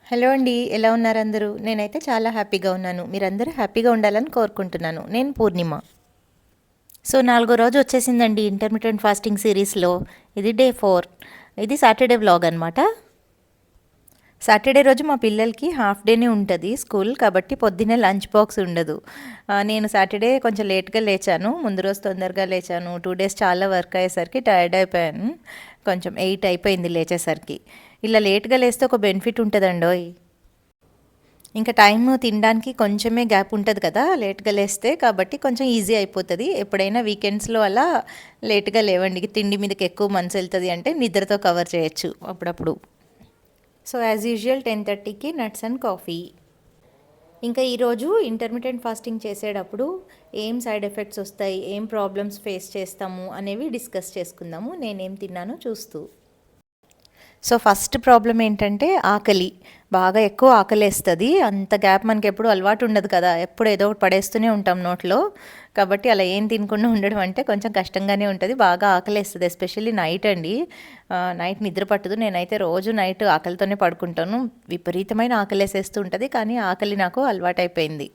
Hello అండి. ఎలా ఉన్నారు అందరూ? నేనైతే చాలా హ్యాపీగా ఉన్నాను. మీరందరూ హ్యాపీగా ఉండాలని కోరుకుంటున్నాను. నేను పూర్ణిమ. సో, నాలుగో రోజు వచ్చేసిందండి ఇంటర్మిటెంట్ ఫాస్టింగ్ సిరీస్‌లో. ఇది డే 4. ఇది సాటర్డే వ్లాగ్ అనమాట. సాటర్డే రోజు మా పిల్లలకి హాఫ్ డేనే ఉంటుంది స్కూల్. కాబట్టి పొద్దున్నే లంచ్ బాక్స్ ఉండదు. నేను సాటర్డే కొంచెం లేట్‌గా లేచాను. ముందు రోజు తొందరగా లేచాను. 2 డేస్ చాలా వర్క్ అయ్యేసరికి టైర్డ్ అయిపోయాను. కొంచెం 8 అయిపోయింది లేచేసరికి. ఇలా లేట్‌గా లేస్తే ఒక బెనిఫిట్ ఉంటదండోయ్! ఇంకా టైము తినడానికి కొంచెమే గ్యాప్ ఉంటుంది కదా లేట్గా లేస్తే. కాబట్టి కొంచెం ఈజీ అయిపోతుంది. ఎప్పుడైనా వీకెండ్స్లో అలా లేట్గా లేవండి, తిండి మీదకి ఎక్కువ మనసు వెళ్తుంది అంటే నిద్రతో కవర్ చేయొచ్చు అప్పుడప్పుడు. సో యాజ్ యూజువల్ 10:30కి నట్స్ అండ్ కాఫీ. ఇంకా ఈరోజు ఇంటర్మీడియట్ ఫాస్టింగ్ చేసేటప్పుడు ఏం సైడ్ ఎఫెక్ట్స్ వస్తాయి, ఏం ప్రాబ్లమ్స్ ఫేస్ చేస్తాము అనేవి డిస్కస్ చేసుకుందాము, నేనేం తిన్నానో చూస్తూ. సో ఫస్ట్ ప్రాబ్లం ఏంటంటే ఆకలి. బాగా ఎక్కువ ఆకలేస్తుంది. అంత గ్యాప్ మనకి ఎప్పుడు అలవాటు ఉండదు కదా, ఎప్పుడు ఏదో ఒకటి పడేస్తూనే ఉంటాం నోట్లో. కాబట్టి అలా ఏం తినకుండా ఉండడం అంటే కొంచెం కష్టంగానే ఉంటుంది. బాగా ఆకలేస్తుంది, ఎస్పెషల్లీ నైట్ అండి. నైట్ నిద్ర పట్టదు. నేనైతే రోజు నైట్ ఆకలితోనే పడుకుంటాను. విపరీతమైన ఆకలేసేస్తూ ఉంటుంది, కానీ ఆకలి నాకు అలవాటైపోయింది.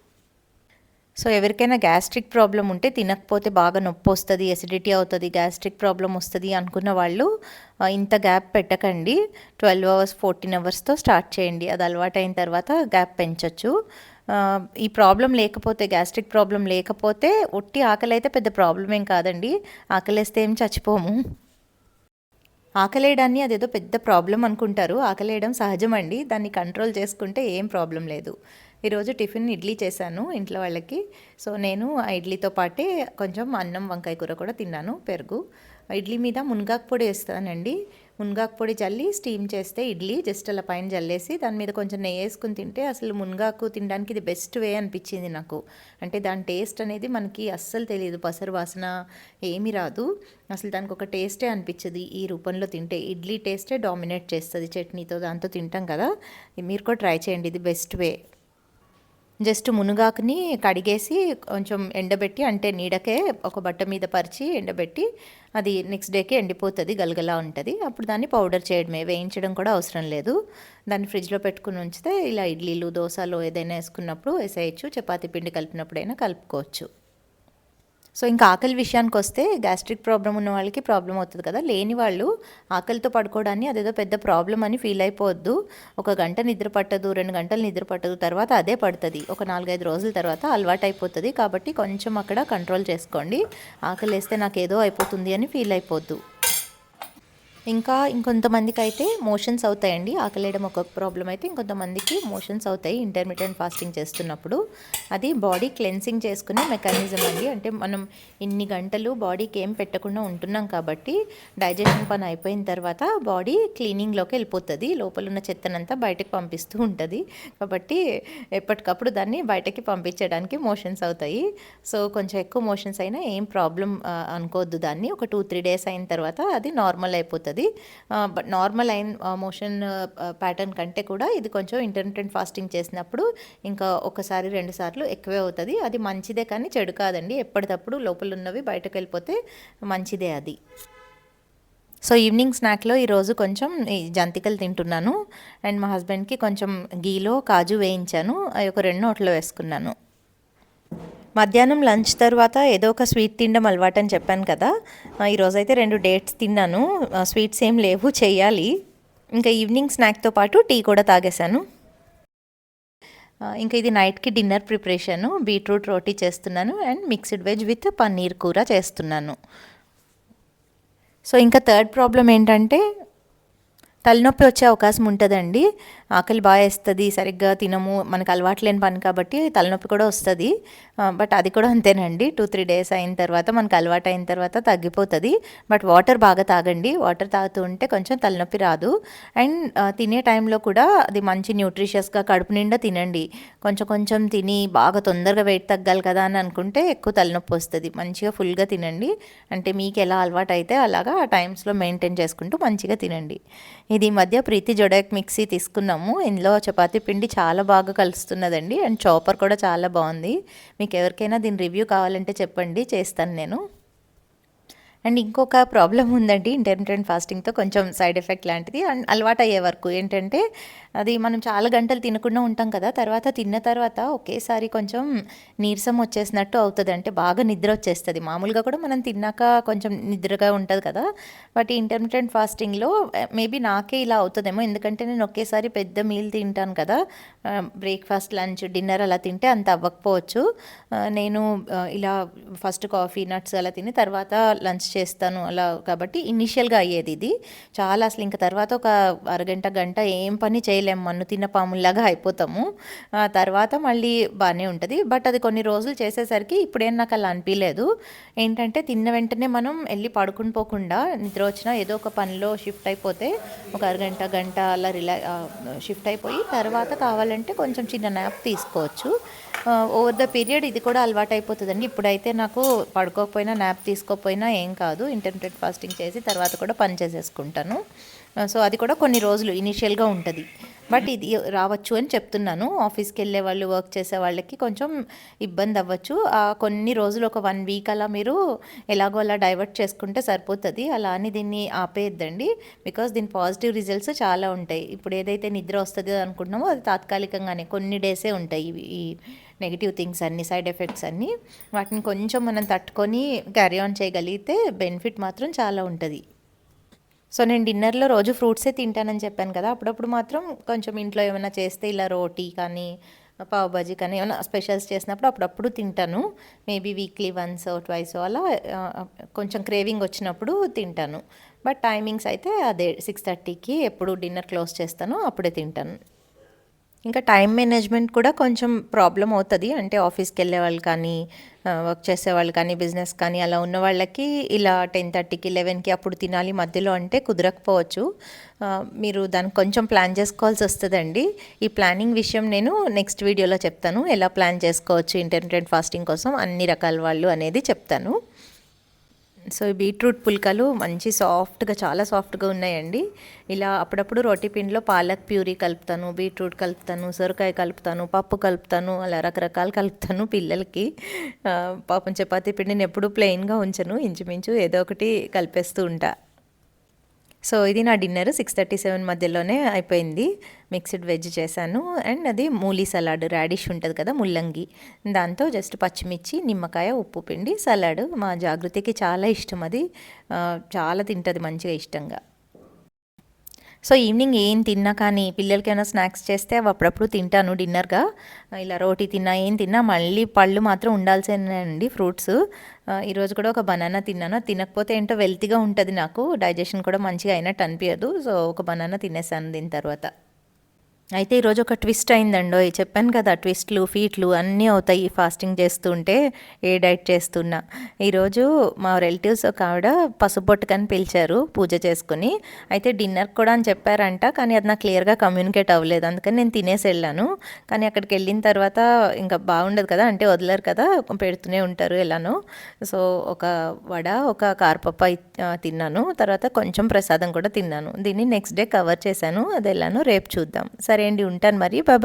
సో ఎవరికైనా గ్యాస్ట్రిక్ ప్రాబ్లం ఉంటే తినకపోతే బాగా నొప్పి వస్తుంది, ఎసిడిటీ అవుతుంది, గ్యాస్ట్రిక్ ప్రాబ్లం వస్తుంది అనుకున్న వాళ్ళు ఇంత గ్యాప్ పెట్టకండి. 12 అవర్స్ 14 అవర్స్తో స్టార్ట్ చేయండి. అది అలవాటైన తర్వాత గ్యాప్ పెంచవచ్చు. ఈ ప్రాబ్లం లేకపోతే, గ్యాస్ట్రిక్ ప్రాబ్లం లేకపోతే ఒట్టి ఆకలి అయితే పెద్ద ప్రాబ్లం ఏం కాదండి. ఆకలేస్తే ఏం చచ్చిపోము. ఆకలేయడాన్ని అదేదో పెద్ద ప్రాబ్లం అనుకుంటారు. ఆకలేయడం సహజం అండి, దాన్ని కంట్రోల్ చేసుకుంటే ఏం ప్రాబ్లం లేదు. ఈరోజు టిఫిన్ ఇడ్లీ చేశాను ఇంట్లో వాళ్ళకి. సో నేను ఆ ఇడ్లీతో పాటే కొంచెం అన్నం వంకాయ కూర కూడా తిన్నాను, పెరుగు. ఇడ్లీ మీద మునగాకు పొడి వేస్తానండి. మునగాకు పొడి చల్లి స్టీమ్ చేస్తే ఇడ్లీ జస్ట్ అలా పైన జల్లేసి దాని మీద కొంచెం నెయ్యి వేసుకుని తింటే అసలు మునగాకు తినడానికి ఇది బెస్ట్ వే అనిపించింది నాకు. అంటే దాని టేస్ట్ అనేది మనకి అస్సలు తెలియదు, పసరు వాసన ఏమీ రాదు. అసలు దానికి ఒక టేస్టే అనిపించదు ఈ రూపంలో తింటే. ఇడ్లీ టేస్టే డామినేట్ చేస్తుంది చట్నీతో, దాంతో తింటాం కదా. మీరు కూడా ట్రై చేయండి, ఇది బెస్ట్ వే. జస్ట్ మునగాకుని కడిగేసి కొంచెం ఎండబెట్టి, అంటే నీడకే ఒక బట్ట మీద పరిచి ఎండబెట్టి, అది నెక్స్ట్ డేకి ఎండిపోతుంది, గలగలా ఉంటుంది. అప్పుడు దాన్ని పౌడర్ చేయడమే, వేయించడం కూడా అవసరం లేదు. దాన్ని ఫ్రిడ్జ్లో పెట్టుకుని ఉంచితే ఇలా ఇడ్లీలు దోశలు ఏదైనా వేసుకున్నప్పుడు వేసేయచ్చు, చపాతీ పిండి కలిపినప్పుడైనా కలుపుకోవచ్చు. సో ఇంకా ఆకలి విషయానికి వస్తే, గ్యాస్ట్రిక్ ప్రాబ్లం ఉన్న వాళ్ళకి ప్రాబ్లం అవుతుంది కదా, లేని వాళ్ళు ఆకలితో పడుకోవడాన్ని అదేదో పెద్ద ప్రాబ్లం అని ఫీల్ అయిపోవద్దు. 1 గంట నిద్ర పట్టదు, 2 గంటలు నిద్ర పట్టదు, తర్వాత అదే పడుతుంది. ఒక 4-5 రోజుల తర్వాత అలవాటు అయిపోతుంది. కాబట్టి కొంచెం అక్కడ కంట్రోల్ చేసుకోండి. ఆకలి వేస్తే నాకు ఏదో అయిపోతుంది అని ఫీల్ అయిపోద్దు. ఇంకా ఇంకొంతమందికి అయితే మోషన్స్ అవుతాయండి. ఆకలేయడం ఒక ప్రాబ్లం అయితే, ఇంకొంతమందికి మోషన్స్ అవుతాయి ఇంటర్మీడియట్ ఫాస్టింగ్ చేస్తున్నప్పుడు. అది బాడీ క్లెన్సింగ్ చేసుకునే మెకానిజం అండి. అంటే మనం ఇన్ని గంటలు బాడీకి ఏం పెట్టకుండా ఉంటున్నాం కాబట్టి డైజెషన్ పని అయిపోయిన తర్వాత బాడీ క్లీనింగ్లోకి వెళ్ళిపోతుంది, లోపల ఉన్న చెత్తనంతా బయటకు పంపిస్తూ ఉంటుంది. కాబట్టి ఎప్పటికప్పుడు దాన్ని బయటకి పంపించడానికి మోషన్స్ అవుతాయి. సో కొంచెం ఎక్కువ మోషన్స్ అయినా ఏం ప్రాబ్లం అనుకోవద్దు దాన్ని. ఒక 2-3 డేస్ అయిన తర్వాత అది నార్మల్ అయిపోతుంది. బట్ నార్మల్ అయిన మోషన్ ప్యాటర్న్ కంటే కూడా ఇది కొంచెం ఇంటర్మిటెంట్ ఫాస్టింగ్ చేసినప్పుడు ఇంకా ఒకసారి 2 సార్లు ఎక్కువే అవుతుంది. అది మంచిదే కానీ చెడు కాదండి. ఎప్పటికప్పుడు లోపల ఉన్నవి బయటకు వెళ్ళిపోతే మంచిదే అది. సో ఈవినింగ్ స్నాక్లో ఈరోజు కొంచెం ఈ జంతికలు తింటున్నాను. అండ్ మా హస్బెండ్కి కొంచెం గీలో కాజు వేయించాను, అవి ఒక 2 నోట్లో వేసుకున్నాను. మధ్యాహ్నం లంచ్ తర్వాత ఏదో ఒక స్వీట్ తినడం అలవాటు అని చెప్పాను కదా. ఈరోజైతే 2 డేట్స్ తిన్నాను. స్వీట్స్ ఏం లేవు, చెయ్యాలి. ఇంకా ఈవినింగ్ స్నాక్తో పాటు టీ కూడా తాగేశాను. ఇంకా ఇది నైట్కి డిన్నర్ ప్రిపరేషను. బీట్రూట్ రోటీ చేస్తున్నాను and mixed veg with paneer కూర చేస్తున్నాను. సో ఇంకా థర్డ్ ప్రాబ్లం ఏంటంటే తలనొప్పి వచ్చే అవకాశం ఉంటుందండి. ఆకలి బాగా వేస్తుంది, సరిగ్గా తినము, మనకు అలవాటు లేని పని కాబట్టి తలనొప్పి కూడా వస్తుంది. బట్ అది కూడా అంతేనండి, 2-3 డేస్ అయిన తర్వాత మనకు అలవాటు అయిన తర్వాత తగ్గిపోతుంది. బట్ వాటర్ బాగా తాగండి, వాటర్ తాగుతూ ఉంటే కొంచెం తలనొప్పి రాదు. అండ్ తినే టైంలో కూడా అది మంచి న్యూట్రిషియస్గా కడుపు నిండా తినండి. కొంచెం కొంచెం తిని బాగా తొందరగా వెయిట్ తగ్గాలి కదా అని అనుకుంటే ఎక్కువ తలనొప్పి వస్తుంది. మంచిగా ఫుల్గా తినండి, అంటే మీకు ఎలా అలవాటు అయితే అలాగా ఆ టైమ్స్లో మెయింటైన్ చేసుకుంటూ మంచిగా తినండి. ఇది ఈ మధ్య ప్రీతి జొడాక్ మిక్సీ తీసుకున్నాము. ఇందులో చపాతీ పిండి చాలా బాగా కలుస్తున్నదండి. అండ్ చాపర్ కూడా చాలా బాగుంది. మీకు ఎవరికైనా దీని రివ్యూ కావాలంటే చెప్పండి, చేస్తాను నేను. అండ్ ఇంకొక ప్రాబ్లమ్ ఉందండి ఇంటర్మిటెంట్ ఫాస్టింగ్‌తో కొంచెం సైడ్ ఎఫెక్ట్ లాంటిది. అండ్ అలవాటయ్యే వరకు ఏంటంటే, అది మనం చాలా గంటలు తినకుండా ఉంటాం కదా! తర్వాత తిన్న తర్వాత ఒకేసారి కొంచెం నీరసం వచ్చేసినట్టు అవుతది. అంటే బాగా నిద్ర వచ్చేస్తది. మామూలుగా కూడా మనం తిన్నాక కొంచెం నిద్రగా ఉంటది కదా! బట్ ఈ ఇంటర్మిటెంట్ ఫాస్టింగ్‌లో మేబీ నాకే ఇలా అవుతదేమో. ఎందుకంటే నేను ఒకేసారి పెద్ద మీల్ తింటాను కదా! బ్రేక్‌ఫాస్ట్, లంచ్, డిన్నర్ అలా తింటే అంత అవ్వకపోవచ్చు. నేను ఇలా ఫస్ట్ కాఫీ, నట్స్ అలా తిని తర్వాత లంచ్ చేస్తాను అలా కాబట్టి ఇనీషియల్‌గా అయ్యేది ఇది. చాలా అసలు ఇంక తర్వాత ఒక అరగంట, గంట ఏం పని చేయలేము. మన్ను తిన్న పాముల్లాగా అయిపోతాము. తర్వాత మళ్ళీ బానే ఉంటది. బట్ అది కొన్ని రోజులు చేసేసరికి ఇప్పుడేం నాకు అలా అనిపియలేదు. ఏంటంటే తిన్న వెంటనే మనం ఎళ్లి పడుకుని పోకుండా నిద్ర వచ్చినా ఏదో ఒక పనిలో షిఫ్ట్ అయిపోతే ఒక అరగంట, గంట అలా షిఫ్ట్ అయిపోయి తర్వాత కావాలంటే కొంచెం చిన్న న్యాప్ తీసుకోవచ్చు. ఓవర్ ద పీరియడ్ ఇది కూడా అలవాటయిపోతదండి. ఇప్పుడైతే నాకు పడుకోకపోయినా, న్యాప్ తీసుకోకపోయినా ఏం కాదు. ఇంటర్మిటెంట్ ఫాస్టింగ్ చేసి తర్వాత కూడా పని చేసేసుకుంటాను. సో, అది కూడా కొన్ని రోజులు ఇనీషియల్‌గా ఉంటది. బట్ ఇది రావచ్చు అని చెప్తున్నాను. ఆఫీస్‌కెళ్ళే వాళ్ళు, వర్క్ చేసే వాళ్ళకి కొంచెం ఇబ్బందవ్వచ్చు. కొన్ని రోజులు ఒక 1 వీక్ అలా మీరు ఎలాగో అలా డైవర్ట్ చేసుకుంటే సరిపోతది. అలా అని దీన్ని ఆపేయొద్దండి. బికాజ్ దీని పాజిటివ్ రిజల్ట్స్ చాలా ఉంటాయి. ఇప్పుడు ఏదైతే నిద్ర వస్తది అనుకుంటున్నామో అది తాత్కాలికంగానే కొన్ని డేసే ఉంటాయి ఇవి ఈ నెగెటివ్ థింగ్స్ అన్నీ, సైడ్ ఎఫెక్ట్స్ అన్నీ. వాటిని కొంచెం మనం తట్టుకొని క్యారీ ఆన్ చేయగలిగితే బెనిఫిట్ మాత్రం చాలా ఉంటది. సో, నేను డిన్నర్‌లో రోజు ఫ్రూట్సే తింటానని చెప్పాను కదా! అప్పుడప్పుడు మాత్రం కొంచెం ఇంట్లో ఏమన్నా చేస్తే ఇలా రోటీ కానీ, పావ్ బాజీ కానీ ఏమన్నా స్పెషల్స్ చేసినప్పుడు అప్పుడప్పుడు తింటాను. మేబీ వీక్లీ వన్సో, ట్వైసో అలా ఆహ్, కొంచెం క్రేవింగ్ వచ్చినప్పుడు తింటాను. బట్ టైమింగ్స్ అయితే అదే 6:30కి ఎప్పుడు డిన్నర్ క్లోజ్ చేస్తానో అప్పుడే తింటాను. ఇంకా టైం మేనేజ్మెంట్ కూడా కొంచెం ప్రాబ్లమ్ అవుతది. అంటే ఆఫీస్‌కెళ్ళేవాళ్ళు కానీ, వర్క్ చేసేవాళ్ళు కానీ, బిజినెస్ కానీ అలా ఉన్న వాళ్ళకి ఇలా 10:30కి, 11కి అప్పుడు తినాలి మధ్యలో అంటే కుదరకపోవచ్చు. మీరు దానికి కొంచెం ప్లాన్ చేసుకోవాల్సొస్తదండి. ఈ ప్లానింగ్ విషయం నేను నెక్స్ట్ వీడియోలో చెప్తాను. ఎలా ప్లాన్ చేసుకోవచ్చు ఇంటర్మిటెంట్ ఫాస్టింగ్ కోసం అన్ని రకాల వాళ్ళు అనేది చెప్తాను. సో, ఈ బీట్రూట్ పుల్కలు మంచి సాఫ్ట్‌గా చాలా సాఫ్ట్‌గా ఉన్నాయండి. ఇలా అప్పుడప్పుడు రోటీ పిండిలో పాలక్ ప్యూరీ కలుపుతాను, బీట్రూట్ కలుపుతాను, సొరకాయ కలుపుతాను, పప్పు కలుపుతాను, అలా రకరకాలు కలుపుతాను పిల్లలకి. పాపం చపాతీ పిండిని ఎప్పుడూ ప్లెయిన్‌గా ఉంచను. ఇంచుమించు ఏదో ఒకటి కలిపేస్తూ ఉంటా. సో, ఇది నా డిన్నర్ 6:37 మధ్యలోనే అయిపోయింది. మిక్స్డ్ వెజ్ చేశాను. అండ్ అది మూలీ సలాడ్ రాడిష్ ఉంటది కదా! ముల్లంగి. దాంతో జస్ట్ పచ్చిమిర్చి, నిమ్మకాయ, ఉప్పు పిండి సలాడ్. మా జాగృతికి చాలా ఇష్టం అది. చాలా తింటది మంచిగా ఇష్టంగా. సో, ఈవినింగ్ ఏం తిన్నా కానీ పిల్లలకేమైనా స్నాక్స్ చేస్తే అవి అప్పుడప్పుడు తింటాను డిన్నర్‌గా. ఇలా రోటీ తిన్నా, ఏం తిన్నా మళ్ళీ పళ్ళు మాత్రం ఉండాల్సిందేనండి ఫ్రూట్స్. ఈరోజు కూడా ఒక బనానా తిన్నాను. అది తినకపోతే ఏంటో వెల్తీగా ఉంటది నాకు. డైజెషన్ కూడా మంచిగా అయినట్టు అనిపియదు. సో, ఒక బనానా తినేసాను దీని తర్వాత. అయితే ఈరోజు ఒక ట్విస్ట్ అయిందండోయ్! చెప్పాను కదా! ట్విస్ట్‌లు, ఫీట్లు అన్నీ అవుతాయి ఫాస్టింగ్ చేస్తుంటే, ఏ డైట్ చేస్తున్నా. ఈరోజు మా రిలేటివ్స్ ఒక ఆవిడ పసుపొట్టుకని పిలిచారు పూజ చేసుకొని. అయితే డిన్నర్‌కి కూడా అని చెప్పారంట. కానీ అది నాకు క్లియర్‌గా కమ్యూనికేట్ అవ్వలేదు. అందుకని నేను తినేసి ఎళ్ళాను. కానీ అక్కడికెళ్ళిన తర్వాత ఇంకా బాగుండదు కదా! అంటే వదలరు కదా! పెడుతూనే ఉంటారు ఎలానో. సో, ఒక వడ, ఒక కారపప్పు తిన్నాను. తర్వాత కొంచెం ప్రసాదం కూడా తిన్నాను. దీన్ని నెక్స్ట్ డే కవర్ చేశాను. అది ఎలానో రేపు చూద్దాం. సరే అండి. ఉంటాను మరి. బాయ్.